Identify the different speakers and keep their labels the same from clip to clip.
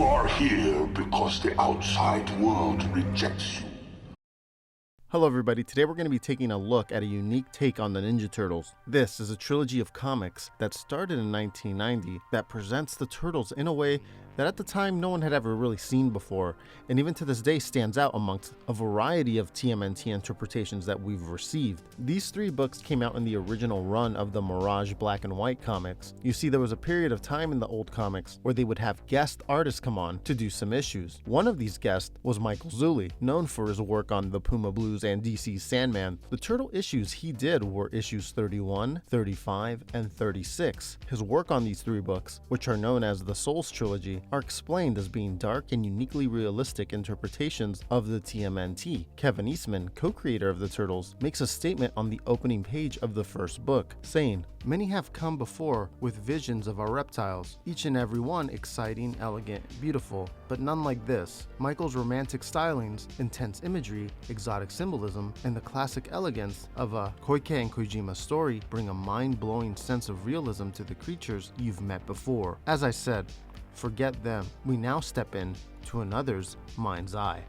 Speaker 1: You are here because the outside world rejects you.
Speaker 2: Hello everybody, today we're going to be taking a look at a unique take on the Ninja Turtles. This is a trilogy of comics that started in 1990 that presents the Turtles in a way that at the time no one had ever really seen before, and even to this day stands out amongst a variety of TMNT interpretations that we've received. These three books came out in the original run of the Mirage black and white comics. You see, there was a period of time in the old comics where they would have guest artists come on to do some issues. One of these guests was Michael Zulli, known for his work on the Puma Blues and DC's Sandman. The Turtle issues he did were issues 31, 35, and 36. His work on these three books, which are known as the Souls Trilogy, are explained as being dark and uniquely realistic interpretations of the TMNT. Kevin Eastman, co-creator of the Turtles, makes a statement on the opening page of the first book, saying, "Many have come before with visions of our reptiles, each and every one exciting, elegant, beautiful, but none like this. Michael's romantic stylings, intense imagery, exotic symbolism, and the classic elegance of a Koike and Kojima story bring a mind-blowing sense of realism to the creatures you've met before. As I said, forget them. We now step in to another's mind's eye."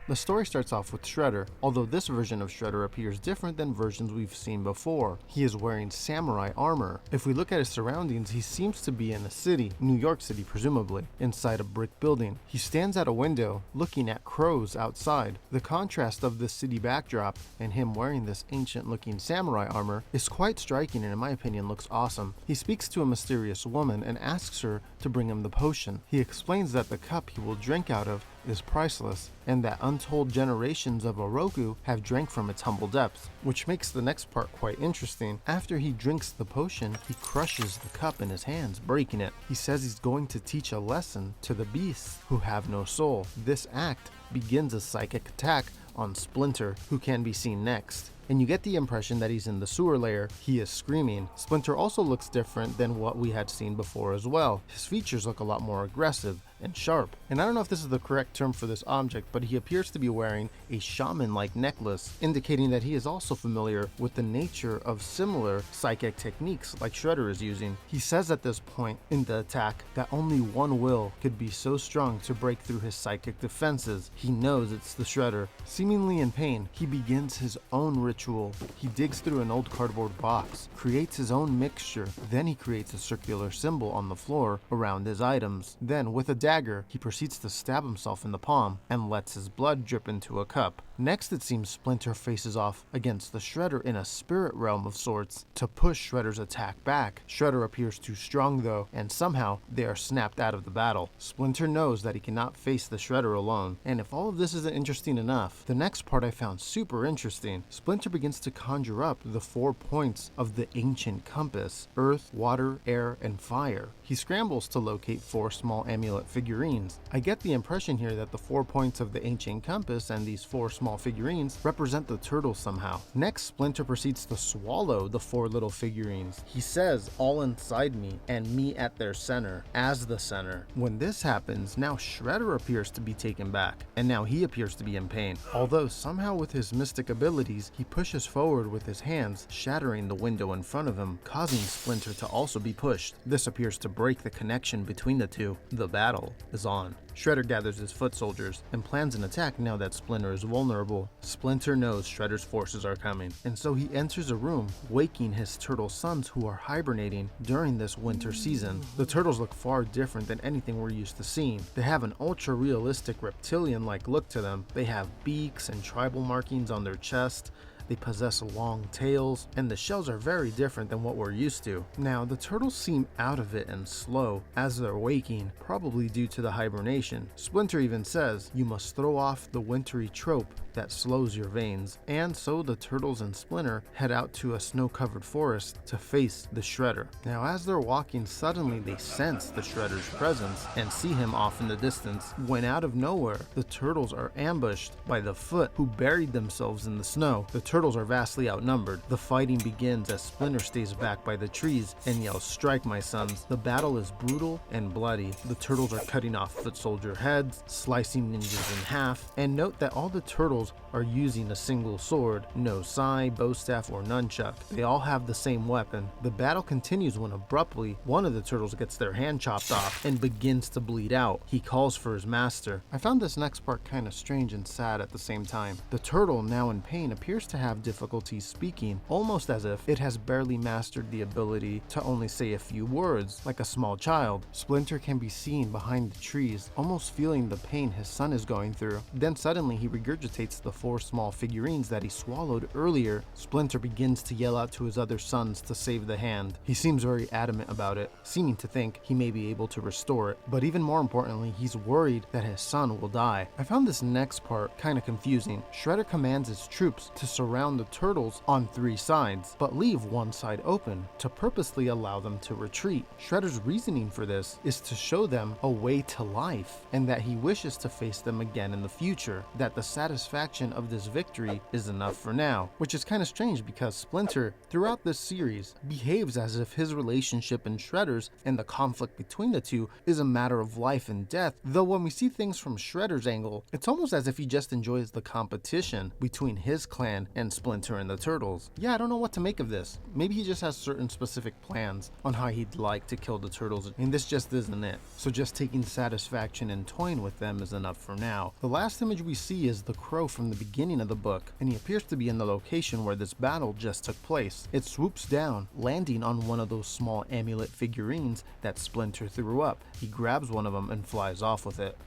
Speaker 2: The story starts off with Shredder, although this version of Shredder appears different than versions we've seen before. He is wearing samurai armor. If we look at his surroundings, he seems to be in a city, New York City presumably, inside a brick building. He stands at a window, looking at crows outside. The contrast of this city backdrop and him wearing this ancient looking samurai armor is quite striking and in my opinion looks awesome. He speaks to a mysterious woman and asks her to bring him the potion. He explains that the cup he will drink out of is priceless, and that untold generations of Oroku have drank from its humble depths, which makes the next part quite interesting. After he drinks the potion, he crushes the cup in his hands, breaking it. He says he's going to teach a lesson to the beasts who have no soul. This act begins a psychic attack on Splinter, who can be seen next. And you get the impression that he's in the sewer layer. He is screaming. Splinter also looks different than what we had seen before as well. His features look a lot more aggressive and sharp. And I don't know if this is the correct term for this object, but he appears to be wearing a shaman-like necklace, indicating that he is also familiar with the nature of similar psychic techniques like Shredder is using. He says at this point in the attack that only one will could be so strong to break through his psychic defenses. He knows it's the Shredder. Seemingly in pain, he begins his own ritual. He digs through an old cardboard box, creates his own mixture, then he creates a circular symbol on the floor around his items. Then, with a dagger, he proceeds to stab himself in the palm and lets his blood drip into a cup. Next, it seems Splinter faces off against the Shredder in a spirit realm of sorts to push Shredder's attack back. Shredder appears too strong though, and somehow they are snapped out of the battle. Splinter knows that he cannot face the Shredder alone, and if all of this isn't interesting enough, the next part I found super interesting. Splinter begins to conjure up the 4 points of the ancient compass: earth, water, air, and fire. He scrambles to locate 4 small amulet figurines. I get the impression here that the 4 points of the ancient compass and these 4 small figurines represent the Turtles somehow. Next, Splinter proceeds to swallow the 4 little figurines. He says, "all inside me and me at their center, as the center." When this happens, now Shredder appears to be taken back, and now he appears to be in pain. Although somehow with his mystic abilities, he pushes forward with his hands, shattering the window in front of him, causing Splinter to also be pushed. This appears to break the connection between the two. The battle is on. Shredder gathers his foot soldiers and plans an attack now that Splinter is vulnerable. Splinter knows Shredder's forces are coming, and so he enters a room, waking his turtle sons who are hibernating during this winter season. The turtles look far different than anything we're used to seeing. They have an ultra-realistic reptilian-like look to them. They have beaks and tribal markings on their chest. They possess long tails, and the shells are very different than what we're used to. Now, the turtles seem out of it and slow as they're waking, probably due to the hibernation. Splinter even says, "You must throw off the wintry trope that slows your veins." And so the turtles and Splinter head out to a snow-covered forest to face the Shredder. Now, as they're walking, suddenly they sense the Shredder's presence and see him off in the distance, when out of nowhere, the turtles are ambushed by the Foot, who buried themselves in the snow. The turtles are vastly outnumbered. The fighting begins as Splinter stays back by the trees and yells, "Strike, my sons." The battle is brutal and bloody. The turtles are cutting off foot soldier heads, slicing ninjas in half, and note that all the turtles turtles are using a single sword, no sai, bow staff, or nunchuck. They all have the same weapon. The battle continues when abruptly one of the turtles gets their hand chopped off and begins to bleed out. He calls for his master. I found this next part kind of strange and sad at the same time. The turtle, now in pain, appears to have difficulty speaking, almost as if it has barely mastered the ability to only say a few words, like a small child. Splinter can be seen behind the trees, almost feeling the pain his son is going through. Then suddenly he regurgitates the 4 small figurines that he swallowed earlier. Splinter begins to yell out to his other sons to save the hand. He seems very adamant about it, seeming to think he may be able to restore it, but even more importantly, he's worried that his son will die. I found this next part kind of confusing. Shredder commands his troops to surround the turtles on 3 sides, but leave one side open to purposely allow them to retreat. Shredder's reasoning for this is to show them a way to life, and that he wishes to face them again in the future, that the satisfaction of this victory is enough for now, which is kind of strange because Splinter, throughout this series, behaves as if his relationship and Shredder's and the conflict between the two is a matter of life and death, though when we see things from Shredder's angle, it's almost as if he just enjoys the competition between his clan and Splinter and the Turtles. Yeah, I don't know what to make of this. Maybe he just has certain specific plans on how he'd like to kill the Turtles, and this just isn't it. So just taking satisfaction and toying with them is enough for now. The last image we see is the Crow from the beginning of the book, and he appears to be in the location where this battle just took place. It swoops down, landing on one of those small amulet figurines that Splinter threw up. He grabs one of them and flies off with it.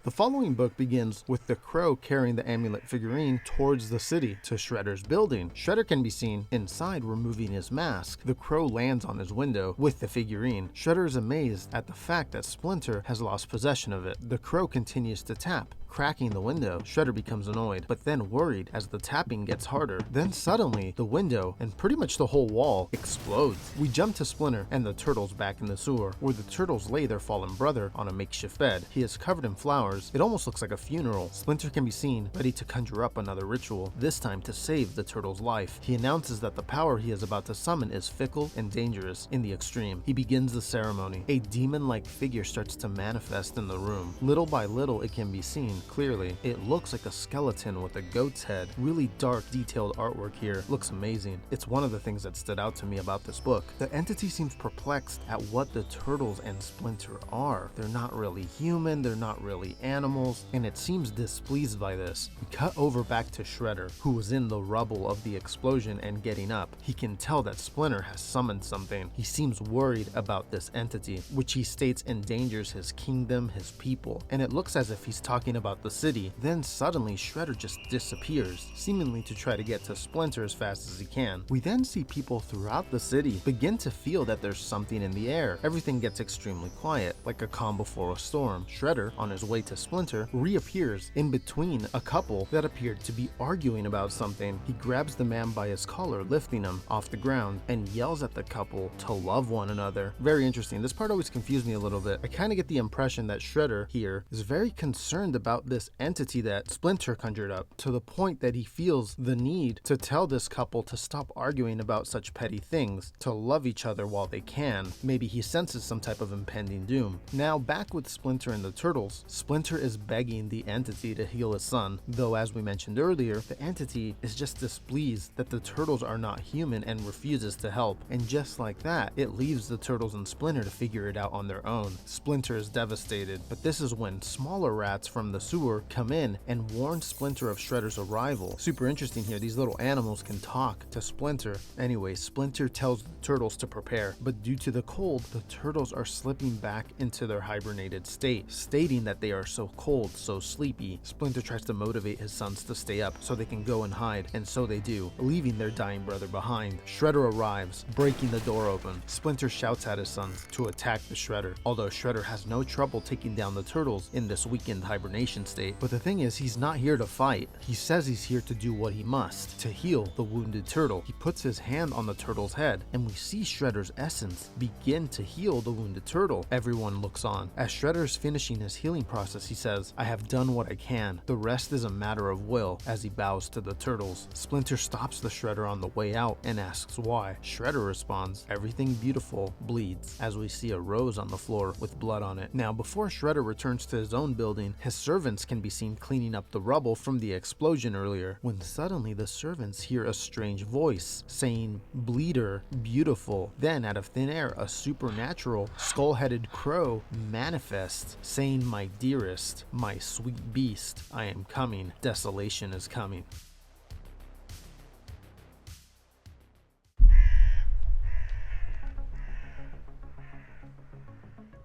Speaker 2: The following book begins with the Crow carrying the amulet figurine towards the city to Shredder's building. Shredder can be seen inside removing his mask. The Crow lands on his window with the figurine. Shredder is amazed at the fact that Splinter has lost possession of it. The Crow continues to tap, cracking the window. Shredder becomes annoyed, but then worried as the tapping gets harder. Then suddenly, the window and pretty much the whole wall explodes. We jump to Splinter and the Turtles back in the sewer, where the Turtles lay their fallen brother on a makeshift bed. He is covered in flowers. It almost looks like a funeral. Splinter can be seen ready to conjure up another ritual, this time to save the Turtle's life. He announces that the power he is about to summon is fickle and dangerous in the extreme. He begins the ceremony. A demon-like figure starts to manifest in the room. Little by little, it can be seen clearly. It looks like a skeleton with a goat's head. Really dark, detailed artwork here. Looks amazing. It's one of the things that stood out to me about this book. The entity seems perplexed at what the Turtles and Splinter are. They're not really human, they're not really animals, and it seems displeased by this. We cut over back to Shredder, who was in the rubble of the explosion and getting up. He can tell that Splinter has summoned something. He seems worried about this entity, which he states endangers his kingdom, his people, and it looks as if he's talking about the city. Then suddenly Shredder just disappears, seemingly to try to get to Splinter as fast as he can. We then see people throughout the city begin to feel that there's something in the air. Everything gets extremely quiet, like a calm before a storm. Shredder, on his way to Splinter, reappears in between a couple that appeared to be arguing about something. He grabs the man by his collar, lifting him off the ground, and yells at the couple to love one another. Very interesting. This part always confused me a little bit. I kind of get the impression that Shredder here is very concerned about this entity that Splinter conjured up, to the point that he feels the need to tell this couple to stop arguing about such petty things, to love each other while they can. Maybe he senses some type of impending doom. Now back with Splinter and the Turtles, Splinter is begging the entity to heal his son, though as we mentioned earlier, the entity is just displeased that the Turtles are not human and refuses to help. And just like that, it leaves the Turtles and Splinter to figure it out on their own. Splinter is devastated, but this is when smaller rats from the sewer come in and warn Splinter of Shredder's arrival. Super interesting here, these little animals can talk to Splinter. Anyway, Splinter tells the Turtles to prepare, but due to the cold, the Turtles are slipping back into their hibernated state, stating that they are so cold, so sleepy. Splinter tries to motivate his sons to stay up so they can go and hide, and so they do, leaving their dying brother behind. Shredder arrives, breaking the door open. Splinter shouts at his sons to attack the Shredder, although Shredder has no trouble taking down the Turtles in this weakened hibernation desolation state. But the thing is, he's not here to fight. He says he's here to do what he must, to heal the wounded turtle. He puts his hand on the turtle's head, and we see Shredder's essence begin to heal the wounded turtle. Everyone looks on. As Shredder's finishing his healing process, he says, "I have done what I can. The rest is a matter of will," as he bows to the turtles. Splinter stops the Shredder on the way out and asks why. Shredder responds, "Everything beautiful bleeds," as we see a rose on the floor with blood on it. Now, before Shredder returns to his own building, his servants can be seen cleaning up the rubble from the explosion earlier, when suddenly the servants hear a strange voice saying, "Bleeder, beautiful." Then, out of thin air, a supernatural, skull-headed crow manifests, saying, "My dearest, my sweet beast, I am coming. Desolation is coming."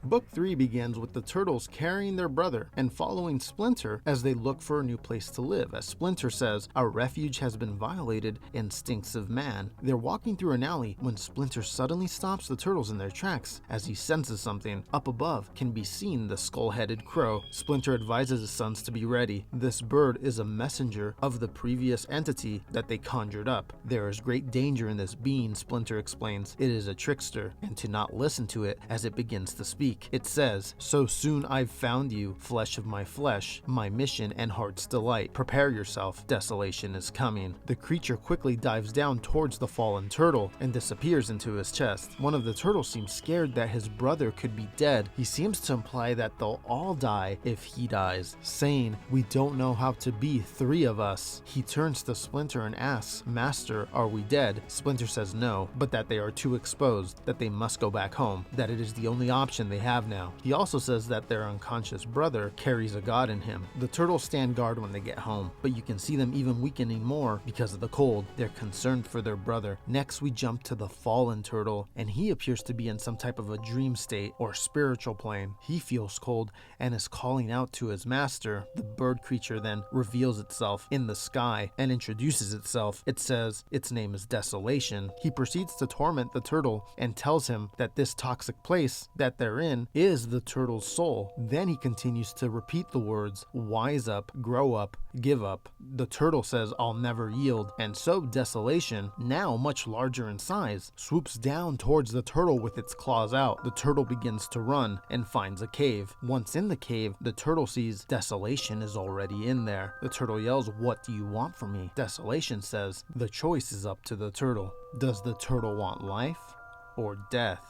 Speaker 2: Book 3 begins with the turtles carrying their brother and following Splinter as they look for a new place to live. As Splinter says, "Our refuge has been violated and stinks of man." They're walking through an alley when Splinter suddenly stops the turtles in their tracks as he senses something. Up above can be seen the skull-headed crow. Splinter advises his sons to be ready. This bird is a messenger of the previous entity that they conjured up. There is great danger in this being, Splinter explains. It is a trickster, and to not listen to it as it begins to speak. It says, "So soon I've found you, flesh of my flesh, my mission and heart's delight. Prepare yourself, desolation is coming." The creature quickly dives down towards the fallen turtle and disappears into his chest. One of the turtles seems scared that his brother could be dead. He seems to imply that they'll all die if he dies, saying, "We don't know how to be three of us." He turns to Splinter and asks, "Master, are we dead?" Splinter says no, but that they are too exposed, that they must go back home, that it is the only option they have now. He also says that their unconscious brother carries a god in him. The turtles stand guard when they get home, but you can see them even weakening more because of the cold. They're concerned for their brother. Next, we jump to the fallen turtle, and he appears to be in some type of a dream state or spiritual plane. He feels cold and is calling out to his master. The bird creature then reveals itself in the sky and introduces itself. It says its name is Desolation. He proceeds to torment the turtle and tells him that this toxic place that they're in is the turtle's soul. Then he continues to repeat the words, "Wise up, grow up, give up." The turtle says, "I'll never yield," and so Desolation, now much larger in size, swoops down towards the turtle with its claws out. The turtle begins to run and finds a cave. Once in the cave, the turtle sees Desolation is already in there. The turtle yells, "What do you want from me?" Desolation says, "The choice is up to the turtle. Does the turtle want life or death?"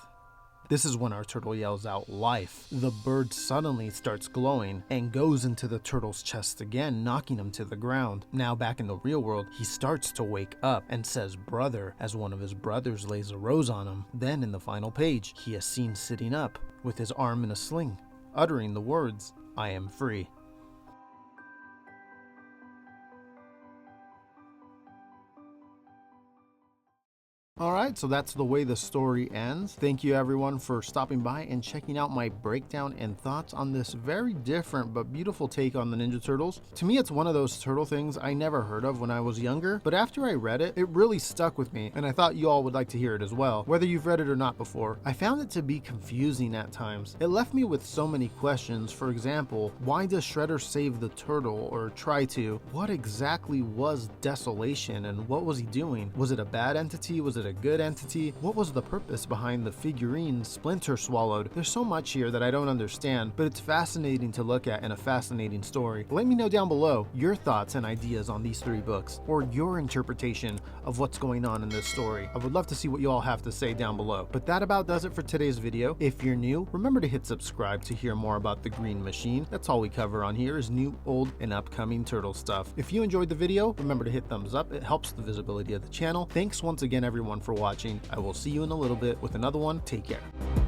Speaker 2: This is when our turtle yells out, "Life." The bird suddenly starts glowing and goes into the turtle's chest again, knocking him to the ground. Now back in the real world, he starts to wake up and says "brother" as one of his brothers lays a rose on him. Then in the final page, he is seen sitting up with his arm in a sling, uttering the words, "I am free." Alright, so that's the way the story ends. Thank you everyone for stopping by and checking out my breakdown and thoughts on this very different but beautiful take on the Ninja Turtles. To me, it's one of those turtle things I never heard of when I was younger, but after I read it, it really stuck with me, and I thought you all would like to hear it as well, whether you've read it or not before. I found it to be confusing at times. It left me with so many questions. For example, why does Shredder save the turtle, or try to? What exactly was Desolation, and what was he doing? Was it a bad entity? Was it a good entity? What was the purpose behind the figurine Splinter swallowed? There's so much here that I don't understand, but it's fascinating to look at and a fascinating story. Let me know down below your thoughts and ideas on these three books, or your interpretation of what's going on in this story. I would love to see what you all have to say down below. But that about does it for today's video. If you're new, remember to hit subscribe to hear more about the Green Machine. That's all we cover on here is new, old, and upcoming turtle stuff. If you enjoyed the video, remember to hit thumbs up. It helps the visibility of the channel. Thanks once again everyone for watching. I will see you in a little bit with another one. Take care.